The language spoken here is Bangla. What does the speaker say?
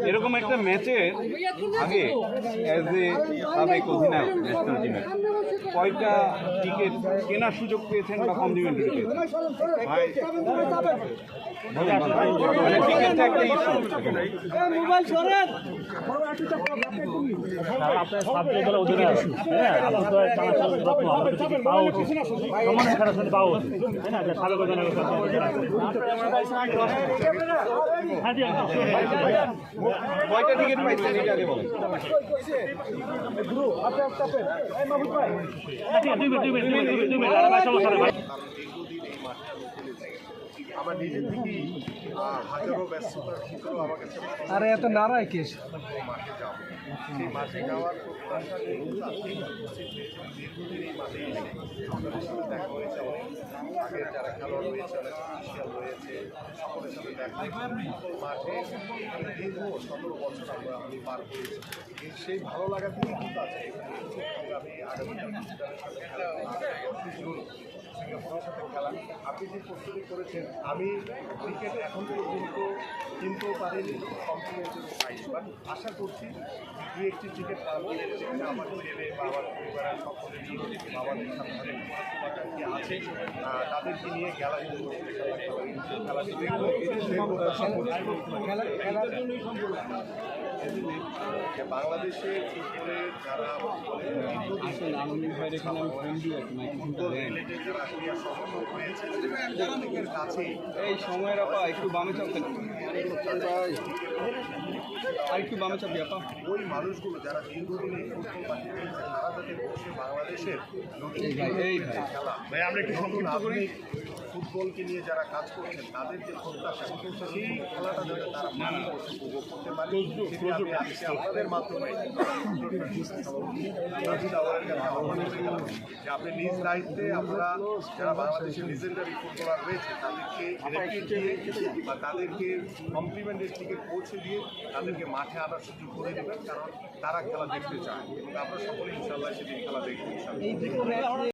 এরকম একটা ম্যাচের আগে অ্যাজ এ সাবেক অধিনায়ক ন্যাশনাল টিমের কয়টা টিকিট কেনার সুযোগ পেয়েছেন বা কমপ্লিমেন্টারি পেয়েছেন? মানে টিকিটটা একটা ইস্যু। আপনার সাবজেক্ট দলের অধিনায়ক, হ্যাঁ, আপনি তো পাওয়া উচিত, সমান খেলার পাওয়া উচিত, তাই না? সাবেক অধিনায়ক কয়টা টিকিট পাইছেন এটা আগে বলেন। আমার নিজের থেকেই হাজারো ব্যস্ততার ভিতরেও আমার কাছে আরে এত নারায় কেস মাঠে যাবো, সেই মাঠে যাওয়ার প্রত্যাশা যেহেতু আছে, দীর্ঘদিন এই মাঠে সকলের সাথে দেখা হয়েছে, আগের যারা খেলোয়াড় রয়েছে, অনেক অফিসিয়াল রয়েছে, সকলের সাথে দেখা মাঠে এখানে দীর্ঘ 17 বছর আমি পার করেছি। সেই ভালো লাগা থেকেই কিন্তু আছে আমি আগামীকাল সিঙ্গাপুরের সাথে খেলা। আপনি যে প্রস্তুতি করেছেন, আমি ক্রিকেট এখন পর্যন্ত কিনতেও পারিনি, কমপ্লিমেন্টারি পাইনি, বাট আশা করছি দু একটি টিকিট যেখানে আমার ছেলে বা আমার পরিবারের সকলে নিয়ে আমাদের সাথে শুভাকাঙ্ক্ষী আছে তাদেরকে নিয়ে খেলা বাংলাদেশের ফুটবলে যারা এই সময়ের আপা একটু বামে চাপতে আর একটু বামে চাপি আপা। ওই মানুষগুলো যারা দীর্ঘদিন এই ফুটবল মাঠে খেলছে, তারা যাতে বসে বাংলাদেশের খেলা আমরা একটু সংক্ষিপ্ত করি, ফুটবলকে নিয়ে যারা কাজ করছেন তাদের যে প্রত্যাশা, সেই খেলাটা যাতে তারা উপভোগ করতে পারে, আমি আজকে আপনাদের মাধ্যমে যে আপনি নিজ দায়িত্বে আপনারা যারা বাংলাদেশের লিজেন্ডারি ফুটবলার রয়েছে তাদেরকে দিয়ে বা তাদেরকে কমপ্লিমেন্টারি টিকিট পৌঁছে দিয়ে তাদেরকে মাঠে আনার সুযোগ করে দেবেন, কারণ তারা খেলা দেখতে চায় এবং আমরা সকলে ইনশাল্লাহ সেদিন খেলা দেখবো।